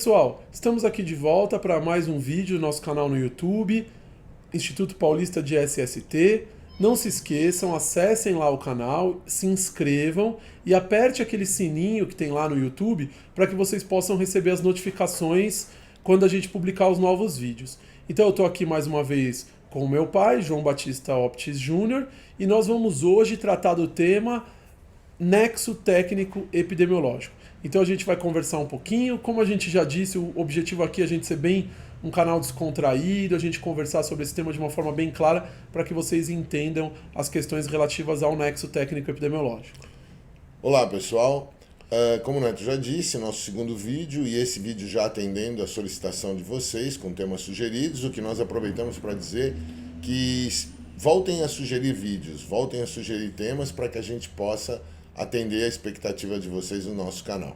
pessoal, estamos aqui de volta para mais um vídeo no nosso canal no YouTube, Instituto Paulista de SST. Não se esqueçam, acessem lá o canal, se inscrevam e aperte aquele sininho que tem lá no YouTube para que vocês possam receber as notificações quando a gente publicar os novos vídeos. Então eu estou aqui mais uma vez com o meu pai, João Batista Optis Júnior, e nós vamos hoje tratar do tema nexo técnico epidemiológico. Então a gente vai conversar um pouquinho, como a gente já disse, o objetivo aqui é a gente ser bem um canal descontraído, a gente conversar sobre esse tema de uma forma bem clara para que vocês entendam as questões relativas ao nexo técnico epidemiológico. Olá pessoal, como o Neto já disse, nosso segundo vídeo, e esse vídeo já atendendo a solicitação de vocês com temas sugeridos, o que nós aproveitamos para dizer que voltem a sugerir vídeos, voltem a sugerir temas para que a gente possa atender a expectativa de vocês no nosso canal.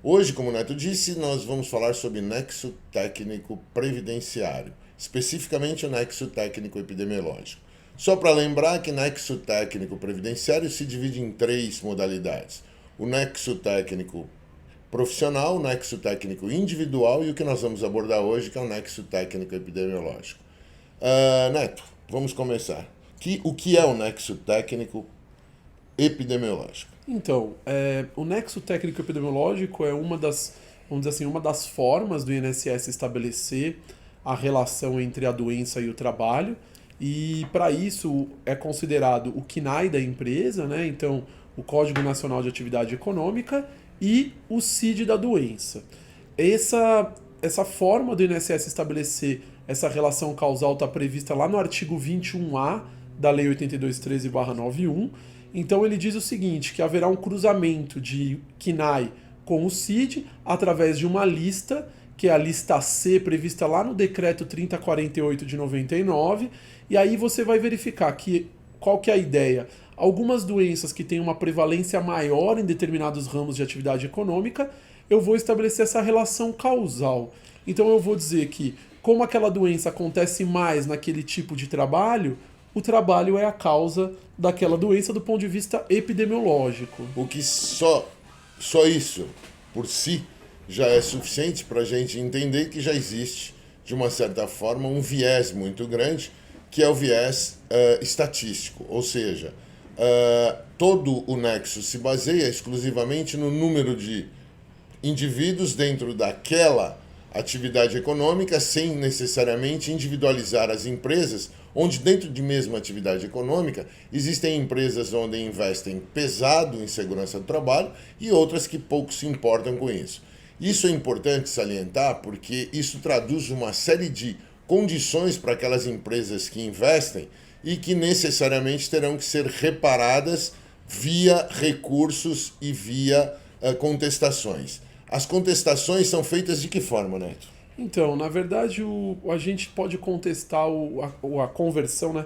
Hoje, como o Neto disse, nós vamos falar sobre nexo técnico previdenciário, especificamente o nexo técnico epidemiológico. Só para lembrar que nexo técnico previdenciário se divide em três modalidades: o nexo técnico profissional, o nexo técnico individual e o que nós vamos abordar hoje, que é o nexo técnico epidemiológico. Neto, vamos começar. O que é o nexo técnico epidemiológico? Então, o nexo técnico epidemiológico é uma das, vamos dizer assim, uma das formas do INSS estabelecer a relação entre a doença e o trabalho, e para isso é considerado o CNAE da empresa, né? Então, o Código Nacional de Atividade Econômica e o CID da doença. Essa forma do INSS estabelecer essa relação causal está prevista lá no artigo 21A da Lei 8213/91. Então ele diz o seguinte, que haverá um cruzamento de CNAE com o CID através de uma lista, que é a lista C, prevista lá no Decreto 3048 de 99, e aí você vai verificar qual que é a ideia. Algumas doenças que têm uma prevalência maior em determinados ramos de atividade econômica, eu vou estabelecer essa relação causal. Então eu vou dizer que, como aquela doença acontece mais naquele tipo de trabalho, o trabalho é a causa daquela doença do ponto de vista epidemiológico. O que só isso, por si, já é suficiente para a gente entender que já existe, de uma certa forma, um viés muito grande, que é o viés estatístico. Ou seja, todo o nexo se baseia exclusivamente no número de indivíduos dentro daquela atividade econômica, sem necessariamente individualizar as empresas, onde dentro de mesma atividade econômica existem empresas onde investem pesado em segurança do trabalho e outras que pouco se importam com isso. Isso é importante salientar porque isso traduz uma série de condições para aquelas empresas que investem e que necessariamente terão que ser reparadas via recursos e via contestações. As contestações são feitas de que forma, Neto? Então, na verdade, a gente pode contestar a conversão, né?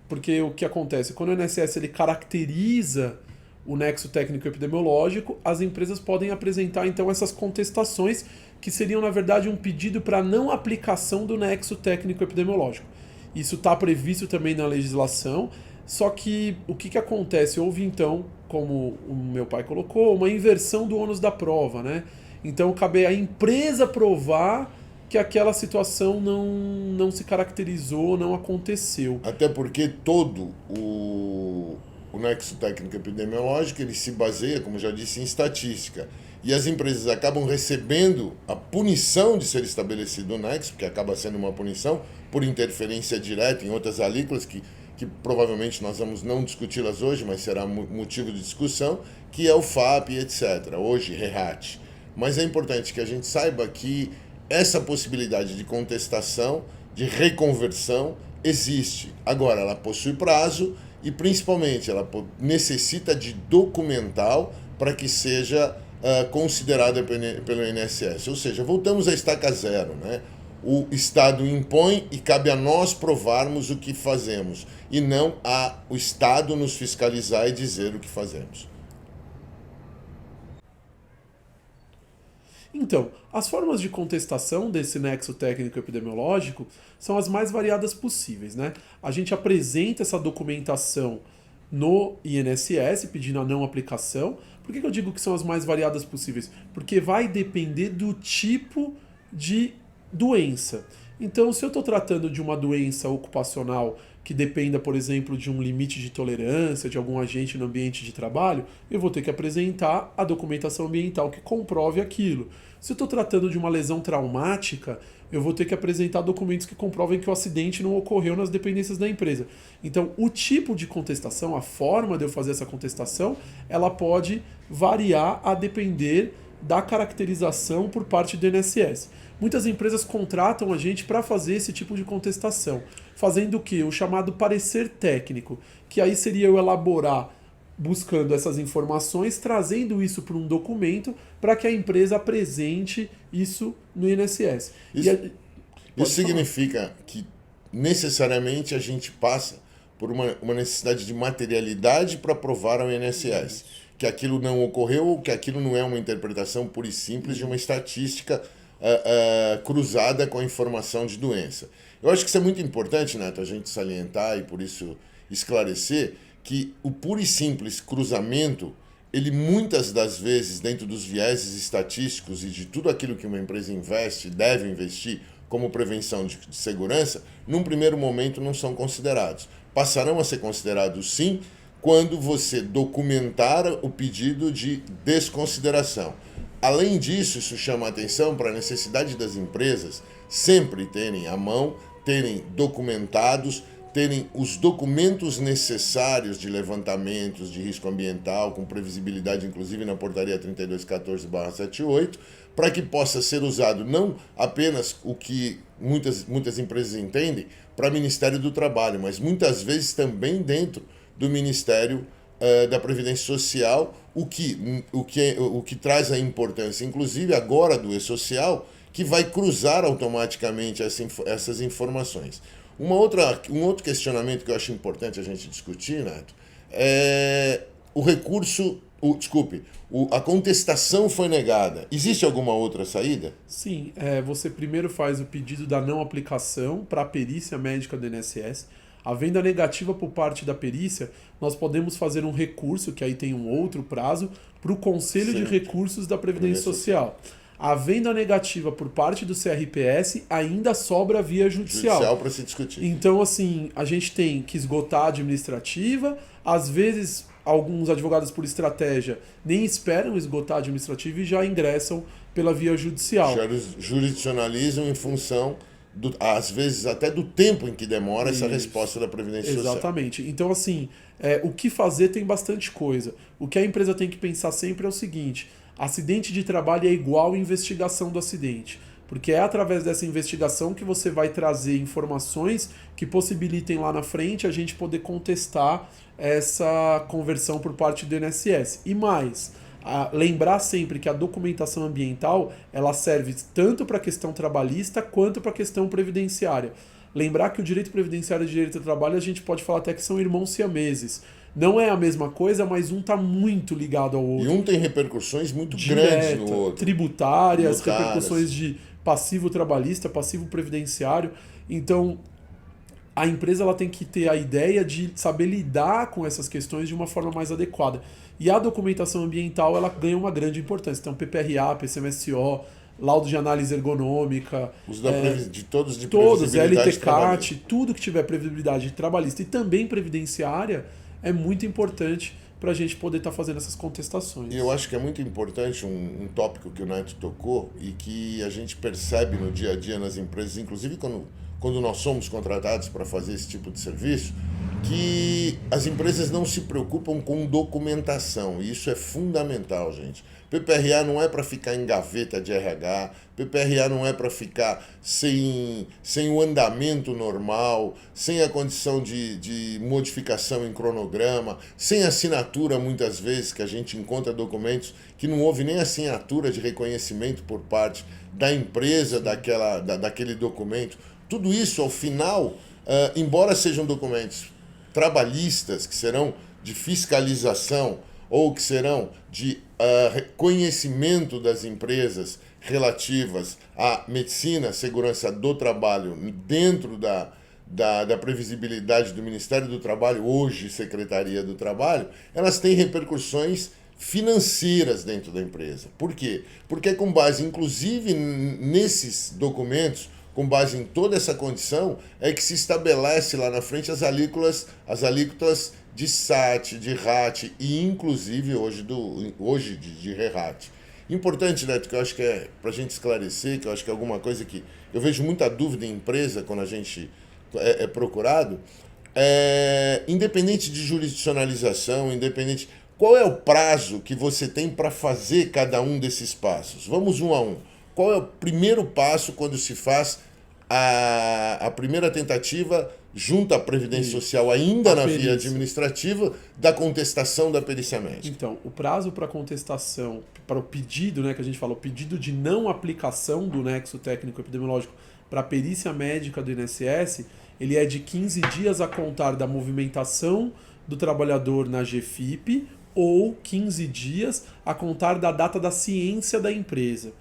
Porque o que acontece? Quando o INSS ele caracteriza o nexo técnico epidemiológico, as empresas podem apresentar, então, essas contestações, que seriam, na verdade, um pedido para não aplicação do nexo técnico epidemiológico. Isso está previsto também na legislação, só que o que acontece? Houve, então, como o meu pai colocou, uma inversão do ônus da prova, né? Então, cabe à empresa provar que aquela situação não se caracterizou, não aconteceu. Até porque todo o nexo técnico epidemiológico ele se baseia, como já disse, em estatística. E as empresas acabam recebendo a punição de ser estabelecido o nexo, que acaba sendo uma punição por interferência direta em outras alíquotas que provavelmente nós vamos não discuti-las hoje, mas será motivo de discussão, que é o FAP, etc. Hoje, REHAT. Mas é importante que a gente saiba que essa possibilidade de contestação, de reconversão, existe. Agora, ela possui prazo e, principalmente, ela necessita de documental para que seja considerada pelo INSS. Ou seja, voltamos à estaca zero, né? O Estado impõe e cabe a nós provarmos o que fazemos, e não o Estado nos fiscalizar e dizer o que fazemos. Então, as formas de contestação desse nexo técnico epidemiológico são as mais variadas possíveis, né? A gente apresenta essa documentação no INSS pedindo a não aplicação. Por que eu digo que são as mais variadas possíveis? Porque vai depender do tipo de doença. Então, se eu estou tratando de uma doença ocupacional que dependa, por exemplo, de um limite de tolerância, de algum agente no ambiente de trabalho, eu vou ter que apresentar a documentação ambiental que comprove aquilo. Se eu estou tratando de uma lesão traumática, eu vou ter que apresentar documentos que comprovem que o acidente não ocorreu nas dependências da empresa. Então, o tipo de contestação, a forma de eu fazer essa contestação, ela pode variar a depender da caracterização por parte do INSS. Muitas empresas contratam a gente para fazer esse tipo de contestação, fazendo o quê? O chamado parecer técnico, que aí seria eu elaborar, buscando essas informações, trazendo isso para um documento para que a empresa apresente isso no INSS. Isso significa que necessariamente a gente passa por uma necessidade de materialidade para provar ao INSS que aquilo não ocorreu ou que aquilo não é uma interpretação pura e simples de uma estatística cruzada com a informação de doença. Eu acho que isso é muito importante, Neto, a gente salientar e por isso esclarecer que o puro e simples cruzamento, ele muitas das vezes, dentro dos vieses estatísticos e de tudo aquilo que uma empresa investe, deve investir como prevenção de segurança, num primeiro momento não são considerados. Passarão a ser considerados sim, quando você documentar o pedido de desconsideração. Além disso, isso chama a atenção para a necessidade das empresas sempre terem à mão, terem documentados, terem os documentos necessários de levantamentos de risco ambiental, com previsibilidade inclusive na portaria 3214/78, para que possa ser usado não apenas o que muitas empresas entendem para o Ministério do Trabalho, mas muitas vezes também dentro do Ministério da Previdência Social, o que traz a importância, inclusive agora do E-Social, que vai cruzar automaticamente essas informações. Um outro questionamento que eu acho importante a gente discutir, Neto, é o recurso, a contestação foi negada. Existe alguma outra saída? Sim, você primeiro faz o pedido da não aplicação para a perícia médica do INSS. Havendo a negativa por parte da perícia, nós podemos fazer um recurso, que aí tem um outro prazo, para o Conselho de Recursos da Previdência Social. Havendo a negativa por parte do CRPS, ainda sobra a via judicial. Judicial para se discutir. Então, assim, a gente tem que esgotar a administrativa, às vezes alguns advogados por estratégia nem esperam esgotar a administrativa e já ingressam pela via judicial. Já jurisdicionalizam em função às vezes até do tempo em que demora essa resposta da Previdência Social. Exatamente. Então, assim, o que fazer tem bastante coisa. O que a empresa tem que pensar sempre é o seguinte: acidente de trabalho é igual investigação do acidente. Porque é através dessa investigação que você vai trazer informações que possibilitem lá na frente a gente poder contestar essa conversão por parte do INSS. E mais, lembrar sempre que a documentação ambiental ela serve tanto para a questão trabalhista quanto para a questão previdenciária. Lembrar que o direito previdenciário e o direito do trabalho a gente pode falar até que são irmãos siameses. Não é a mesma coisa, mas um está muito ligado ao outro. E um tem repercussões muito grandes no outro. Tributárias, repercussões de passivo trabalhista, passivo previdenciário. Então, a empresa ela tem que ter a ideia de saber lidar com essas questões de uma forma mais adequada. E a documentação ambiental ela ganha uma grande importância. Então, PPRA, PCMSO, laudo de análise ergonômica, uso de todos, LTCAT, tudo que tiver previsibilidade trabalhista e também previdenciária é muito importante para a gente poder estar fazendo essas contestações. E eu acho que é muito importante um tópico que o Neto tocou e que a gente percebe no dia a dia nas empresas, inclusive quando nós somos contratados para fazer esse tipo de serviço, que as empresas não se preocupam com documentação. E isso é fundamental, gente. PPRA não é para ficar em gaveta de RH, PPRA não é para ficar sem o andamento normal, sem a condição de modificação em cronograma, sem assinatura muitas vezes, que a gente encontra documentos que não houve nem assinatura de reconhecimento por parte da empresa daquele documento. Tudo isso, ao final, embora sejam documentos trabalhistas, que serão de fiscalização ou que serão de reconhecimento das empresas relativas à medicina, segurança do trabalho dentro da previsibilidade do Ministério do Trabalho, hoje Secretaria do Trabalho, elas têm repercussões financeiras dentro da empresa. Por quê? Porque é com base, inclusive, nesses documentos, com base em toda essa condição, é que se estabelece lá na frente as alíquotas de SAT, de RAT e, inclusive, hoje de RERAT. Importante, Neto, que eu acho que é para a gente esclarecer, que eu acho que é alguma coisa que eu vejo muita dúvida em empresa quando a gente é procurado, independente de jurisdicionalização, independente... Qual é o prazo que você tem para fazer cada um desses passos? Vamos um a um. Qual é o primeiro passo quando se faz a primeira tentativa junto à Previdência Social, ainda na via administrativa, da contestação da perícia médica? Então, o prazo para contestação, para o pedido, né, que a gente fala, o pedido de não aplicação do nexo técnico-epidemiológico para a perícia médica do INSS, ele é de 15 dias a contar da movimentação do trabalhador na GFIP ou 15 dias a contar da data da ciência da empresa.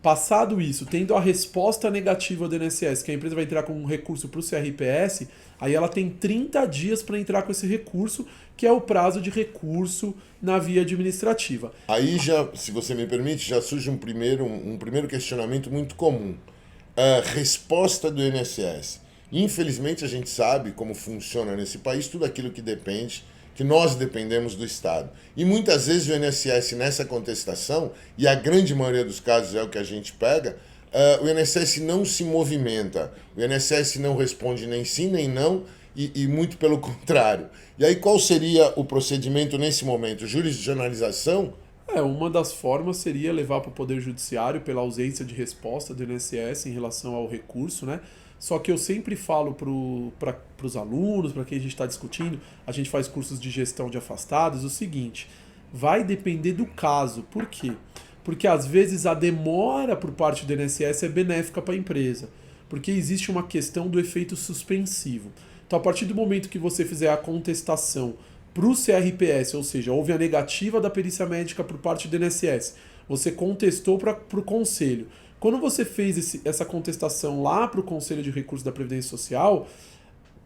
Passado isso, tendo a resposta negativa do INSS, que a empresa vai entrar com um recurso para o CRPS, aí ela tem 30 dias para entrar com esse recurso, que é o prazo de recurso na via administrativa. Aí já, se você me permite, já surge um primeiro questionamento muito comum. A resposta do INSS. Infelizmente a gente sabe como funciona nesse país tudo aquilo que nós dependemos do Estado. E muitas vezes o INSS nessa contestação, e a grande maioria dos casos é o que a gente pega, o INSS não se movimenta, o INSS não responde nem sim nem não, e muito pelo contrário. E aí qual seria o procedimento nesse momento? Jurisdicionalização? Uma das formas seria levar para o Poder Judiciário pela ausência de resposta do INSS em relação ao recurso, né? Só que eu sempre falo para os alunos, para quem a gente está discutindo, a gente faz cursos de gestão de afastados, o seguinte, vai depender do caso. Por quê? Porque às vezes a demora por parte do INSS é benéfica para a empresa, porque existe uma questão do efeito suspensivo. Então, a partir do momento que você fizer a contestação para o CRPS, ou seja, houve a negativa da perícia médica por parte do INSS, você contestou para o Conselho. Quando você fez essa contestação lá para o Conselho de Recursos da Previdência Social,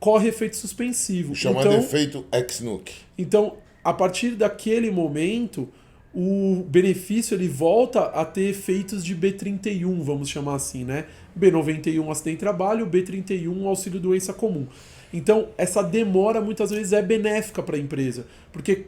corre efeito suspensivo. Chamado efeito ex-nunc. Então, a partir daquele momento, o benefício ele volta a ter efeitos de B31, vamos chamar assim, né? B91 acidente de trabalho, B31 auxílio doença comum. Então, essa demora muitas vezes é benéfica para a empresa, porque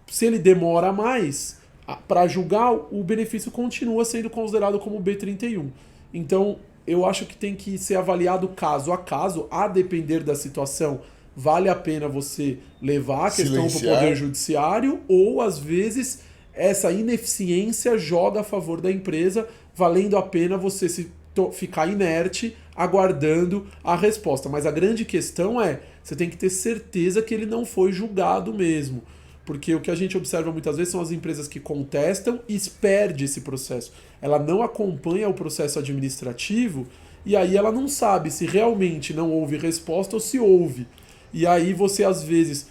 se ele demora mais, para julgar, o benefício continua sendo considerado como B31. Então, eu acho que tem que ser avaliado caso a caso, a depender da situação. Vale a pena você levar a questão para o Poder Judiciário ou, às vezes, essa ineficiência joga a favor da empresa, valendo a pena você ficar inerte aguardando a resposta. Mas a grande questão você tem que ter certeza que ele não foi julgado mesmo. Porque o que a gente observa muitas vezes são as empresas que contestam e perde esse processo. Ela não acompanha o processo administrativo e aí ela não sabe se realmente não houve resposta ou se houve. E aí você, às vezes,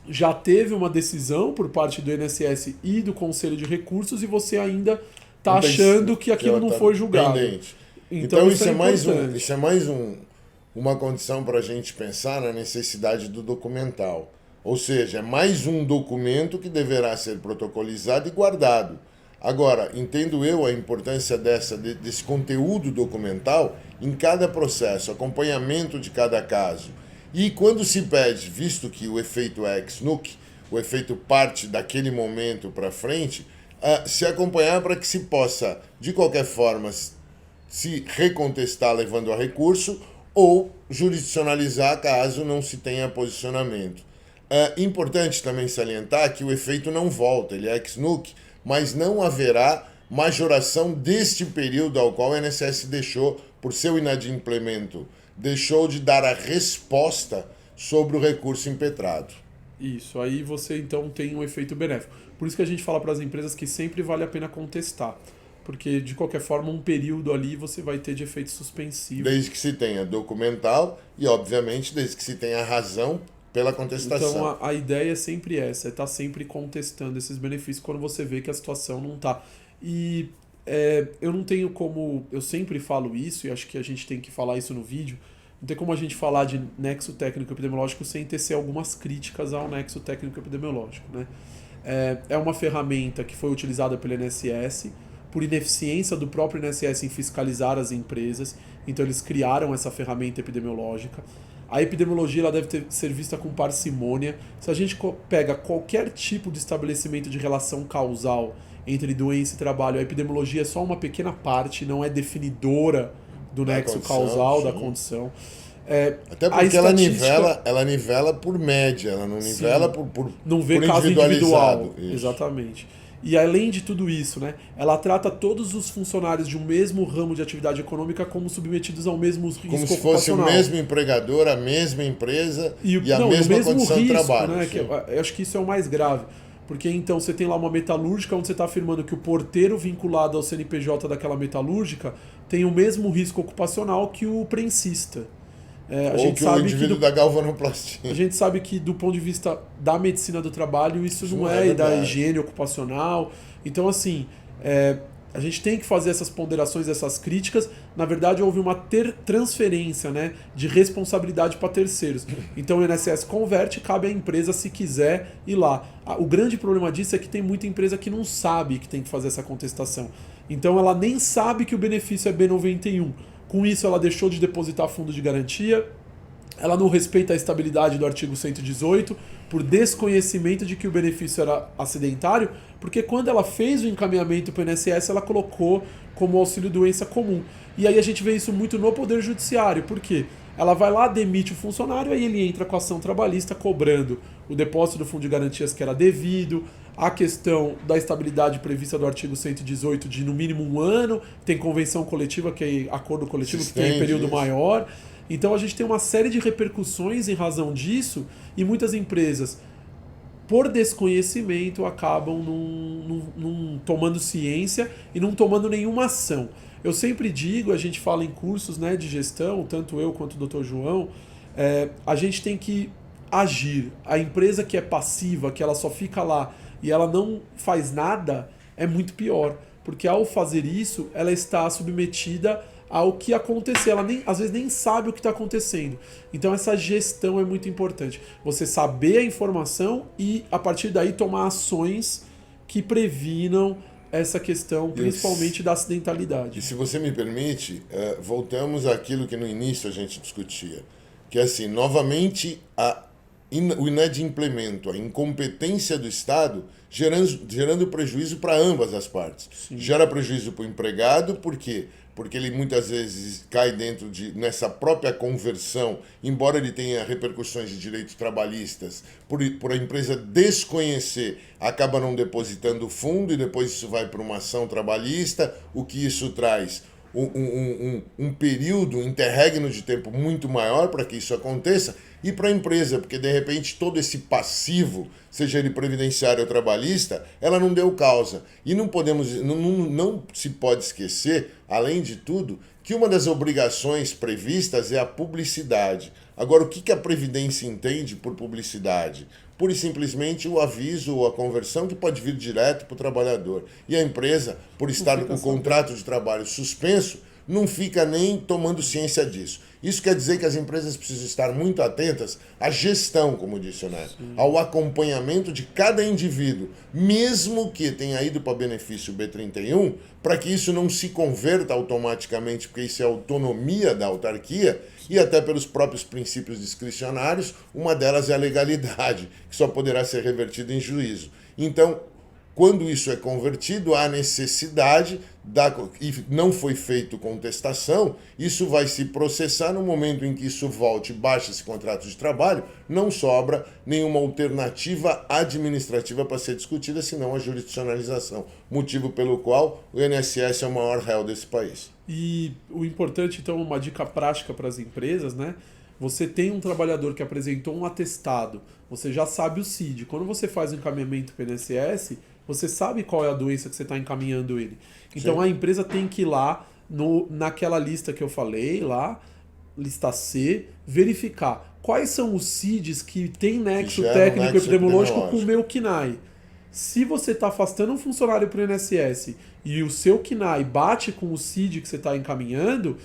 já teve uma decisão por parte do INSS e do Conselho de Recursos e você ainda está achando que aquilo não foi julgado. Pendente. Então isso é mais uma condição para a gente pensar na necessidade do documental. Ou seja, é mais um documento que deverá ser protocolizado e guardado. Agora, entendo eu a importância desse conteúdo documental em cada processo, acompanhamento de cada caso. E quando se pede, visto que o efeito é ex-nunc, o efeito parte daquele momento para frente, se acompanhar para que se possa, de qualquer forma, se recontestar levando a recurso ou jurisdicionalizar caso não se tenha posicionamento. É importante também salientar que o efeito não volta, ele é ex-nunc, mas não haverá majoração deste período ao qual o INSS deixou, por seu inadimplemento, deixou de dar a resposta sobre o recurso impetrado. Isso, aí você então tem um efeito benéfico. Por isso que a gente fala para as empresas que sempre vale a pena contestar, porque de qualquer forma um período ali você vai ter de efeito suspensivo. Desde que se tenha documental e, obviamente, desde que se tenha razão pela contestação. Então a ideia é sempre essa, é estar sempre contestando esses benefícios quando você vê que a situação não está. E eu não tenho como, eu sempre falo isso, e acho que a gente tem que falar isso no vídeo, não tem como a gente falar de nexo técnico epidemiológico sem tecer algumas críticas ao nexo técnico epidemiológico, né? é uma ferramenta que foi utilizada pelo INSS, por ineficiência do próprio INSS em fiscalizar as empresas, então eles criaram essa ferramenta epidemiológica. A epidemiologia ela deve ser vista com parcimônia. Se a gente pega qualquer tipo de estabelecimento de relação causal entre doença e trabalho, a epidemiologia é só uma pequena parte, não é definidora do nexo causal, sim, da condição. Até porque ela nivela por média, ela não nivela por não vê por caso individual. Isso. Exatamente. E além de tudo isso, né, ela trata todos os funcionários de um mesmo ramo de atividade econômica como submetidos ao mesmo risco ocupacional. Como se fosse o mesmo empregador, a mesma empresa e a mesma condição de trabalho. Né, eu acho que isso é o mais grave. Porque então você tem lá uma metalúrgica onde você está afirmando que o porteiro vinculado ao CNPJ daquela metalúrgica tem o mesmo risco ocupacional que o prensista. Ou que o indivíduo da galvanoplastia. A gente sabe que do ponto de vista da medicina do trabalho isso não é e da higiene ocupacional. Então, assim, a gente tem que fazer essas ponderações, essas críticas. Na verdade, houve uma transferência, né, de responsabilidade para terceiros. Então o INSS converte, cabe à empresa se quiser ir lá. O grande problema disso é que tem muita empresa que não sabe que tem que fazer essa contestação. Então ela nem sabe que o benefício é B91. Com isso, ela deixou de depositar fundo de garantia, ela não respeita a estabilidade do artigo 118, por desconhecimento de que o benefício era acidentário, porque quando ela fez o encaminhamento para o INSS, ela colocou como auxílio-doença comum. E aí a gente vê isso muito no Poder Judiciário, por quê? Ela vai lá, demite o funcionário, aí ele entra com a ação trabalhista cobrando o depósito do fundo de garantias que era devido, a questão da estabilidade prevista do artigo 118 de no mínimo 1 ano, tem convenção coletiva, que é acordo coletivo que tem período maior. Então a gente tem uma série de repercussões em razão disso e muitas empresas, por desconhecimento, acabam não tomando ciência e não tomando nenhuma ação. Eu sempre digo, a gente fala em cursos, né, de gestão, tanto eu quanto o Dr. João, a gente tem que agir. A empresa que é passiva, que ela só fica lá e ela não faz nada, é muito pior. Porque ao fazer isso, ela está submetida ao que acontecer. Ela às vezes nem sabe o que está acontecendo. Então essa gestão é muito importante. Você saber a informação e, a partir daí, tomar ações que previnam essa questão, principalmente da acidentalidade. E se você me permite, voltamos àquilo que no início a gente discutia. Que é assim, novamente, o inadimplemento, a incompetência do Estado, gerando prejuízo para ambas as partes. Sim. Gera prejuízo para o empregado, por quê? Porque ele muitas vezes cai nessa própria conversão, embora ele tenha repercussões de direitos trabalhistas, por a empresa desconhecer, acaba não depositando o fundo e depois isso vai para uma ação trabalhista, o que isso traz um período, um interregno de tempo muito maior para que isso aconteça, e para a empresa, porque de repente todo esse passivo, seja ele previdenciário ou trabalhista, ela não deu causa. E não se pode esquecer, além de tudo, que uma das obrigações previstas é a publicidade. Agora, o que a Previdência entende por publicidade? Pura e simplesmente o aviso ou a conversão que pode vir direto para o trabalhador. E a empresa, por estar com o contrato de trabalho suspenso, não fica nem tomando ciência disso. Isso quer dizer que as empresas precisam estar muito atentas à gestão, como disse o Neto, ao acompanhamento de cada indivíduo, mesmo que tenha ido para benefício B31, para que isso não se converta automaticamente, porque isso é autonomia da autarquia, e até pelos próprios princípios discricionários, uma delas é a legalidade, que só poderá ser revertida em juízo. Então, quando isso é convertido, há necessidade, e não foi feito contestação, isso vai se processar no momento em que isso volte, baixa esse contrato de trabalho, não sobra nenhuma alternativa administrativa para ser discutida, senão a jurisdicionalização, motivo pelo qual o INSS é o maior réu desse país. E o importante, então, uma dica prática para as empresas, né? Você tem um trabalhador que apresentou um atestado, você já sabe o CID. Quando você faz o encaminhamento para o INSS, você sabe qual é a doença que você está encaminhando ele. Então a empresa tem que ir lá naquela lista que eu falei, lá, lista C, verificar quais são os CIDs que tem nexo técnico epidemiológico com o meu CNAE. Se você está afastando um funcionário para o INSS e o seu KNAI bate com o CID que você está encaminhando,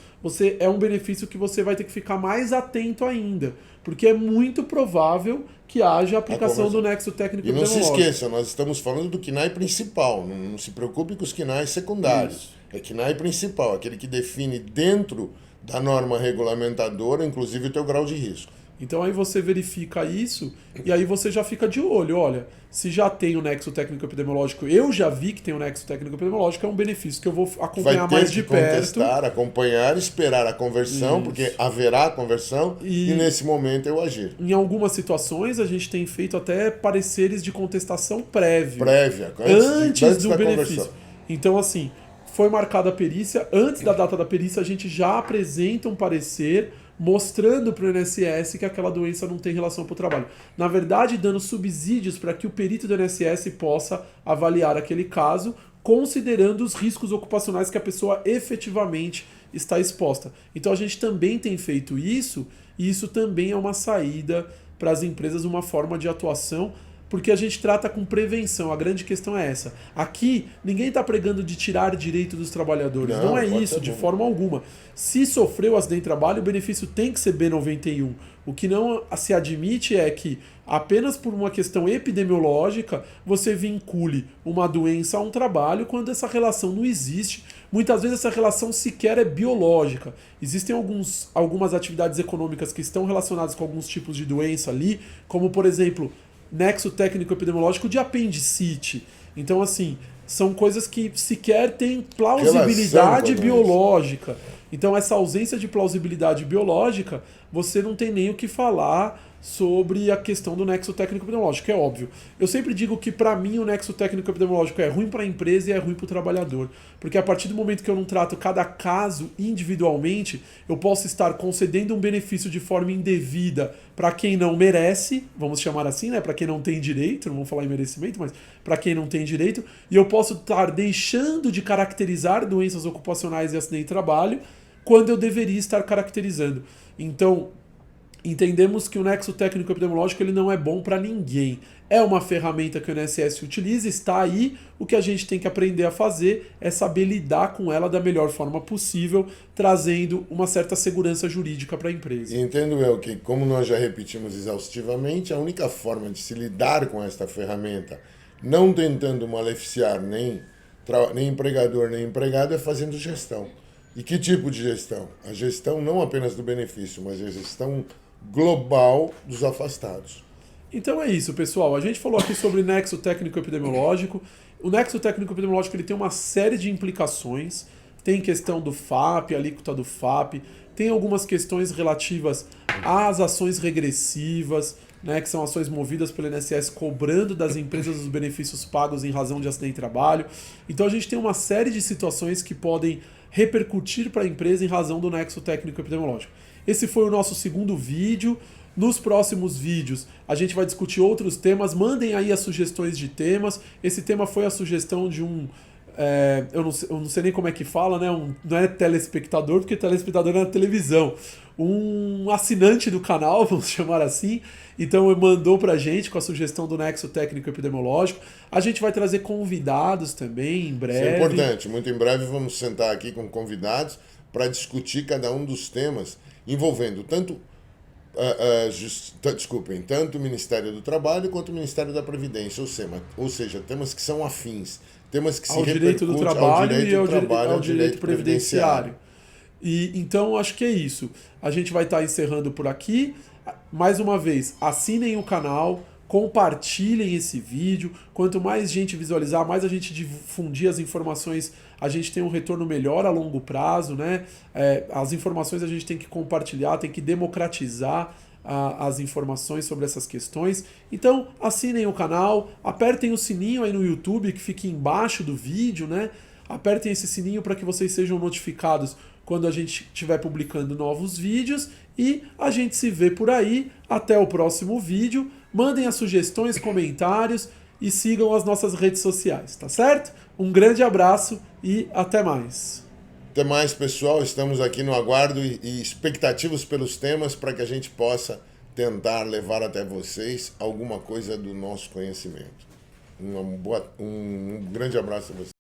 é um benefício que você vai ter que ficar mais atento ainda, porque é muito provável que haja aplicação do nexo técnico e não epidemiológico. se esqueça, nós estamos falando do KNAI principal, não se preocupe com os KNAIs secundários. Isso. É KNAI principal, aquele que define dentro da norma regulamentadora, inclusive o teu grau de risco. Então aí você verifica isso e aí você já fica de olho. Olha, se já tem o nexo técnico epidemiológico, eu já vi que tem o nexo técnico epidemiológico, é um benefício que eu vou acompanhar mais de perto. Contestar, acompanhar, esperar a conversão, isso. Porque haverá a conversão e nesse momento eu agir. Em algumas situações a gente tem feito até pareceres de contestação prévia, antes do benefício. Conversão. Então assim, foi marcada a perícia, antes da data da perícia a gente já apresenta um parecer mostrando para o INSS que aquela doença não tem relação com o trabalho. Na verdade, dando subsídios para que o perito do INSS possa avaliar aquele caso, considerando os riscos ocupacionais que a pessoa efetivamente está exposta. Então a gente também tem feito isso, e isso também é uma saída para as empresas, uma forma de atuação, porque a gente trata com prevenção. A grande questão é essa. Aqui, ninguém está pregando de tirar direito dos trabalhos. Não é isso, de forma alguma. Se sofreu acidente de trabalho, o benefício tem que ser B91. O que não se admite é que, apenas por uma questão epidemiológica, você vincule uma doença a um trabalho quando essa relação não existe. Muitas vezes essa relação sequer é biológica. Existem algumas atividades econômicas que estão relacionadas com alguns tipos de doença ali, como, por exemplo, nexo técnico epidemiológico de apendicite. Então, assim, são coisas que sequer têm plausibilidade biológica. Então, essa ausência de plausibilidade biológica, você não tem nem o que falar sobre a questão do nexo técnico epidemiológico, é óbvio. Eu sempre digo que, para mim, o nexo técnico epidemiológico é ruim para a empresa e é ruim para o trabalhador. Porque a partir do momento que eu não trato cada caso individualmente, eu posso estar concedendo um benefício de forma indevida para quem não merece, vamos chamar assim, né? Para quem não tem direito, não vamos falar em merecimento, mas para quem não tem direito, e eu posso estar deixando de caracterizar doenças ocupacionais e acidente de trabalho quando eu deveria estar caracterizando. Então, entendemos que o nexo técnico epidemiológico ele não é bom para ninguém. É uma ferramenta que o INSS utiliza, está aí. O que a gente tem que aprender a fazer é saber lidar com ela da melhor forma possível, trazendo uma certa segurança jurídica para a empresa. Entendo eu que, como nós já repetimos exaustivamente, a única forma de se lidar com esta ferramenta, não tentando maleficiar nem empregador nem empregado, é fazendo gestão. E que tipo de gestão? A gestão não apenas do benefício, mas a gestão global dos afastados. Então é isso, pessoal. A gente falou aqui sobre nexo técnico epidemiológico. O nexo técnico epidemiológico ele tem uma série de implicações. Tem questão do FAP, alíquota do FAP. Tem algumas questões relativas às ações regressivas, né, que são ações movidas pelo INSS cobrando das empresas os benefícios pagos em razão de acidente de trabalho. Então a gente tem uma série de situações que podem repercutir para a empresa em razão do nexo técnico epidemiológico. Esse foi o nosso segundo vídeo. Nos próximos vídeos a gente vai discutir outros temas. Mandem aí as sugestões de temas. Esse tema foi a sugestão de um... eu não sei nem como é que fala, né? Não é telespectador, porque telespectador é na televisão. Um assinante do canal, vamos chamar assim. Então ele mandou pra gente com a sugestão do nexo técnico epidemiológico. A gente vai trazer convidados também em breve. Isso é importante. Muito em breve vamos sentar aqui com convidados para discutir cada um dos temas envolvendo tanto o Ministério do Trabalho quanto o Ministério da Previdência, ou seja, temas que são afins, temas que se repercutem ao direito do trabalho e ao direito previdenciário. E então acho que é isso. A gente vai estar encerrando por aqui. Mais uma vez, assinem o canal, compartilhem esse vídeo. Quanto mais gente visualizar, mais a gente difundir as informações, a gente tem um retorno melhor a longo prazo, né? As informações a gente tem que compartilhar, tem que democratizar as informações sobre essas questões. Então, assinem o canal, apertem o sininho aí no YouTube que fica embaixo do vídeo, né? Apertem esse sininho para que vocês sejam notificados quando a gente estiver publicando novos vídeos e a gente se vê por aí. Até o próximo vídeo. Mandem as sugestões, comentários e sigam as nossas redes sociais, tá certo? Um grande abraço e até mais. Até mais, pessoal. Estamos aqui no aguardo e expectativos pelos temas para que a gente possa tentar levar até vocês alguma coisa do nosso conhecimento. Um grande abraço a você.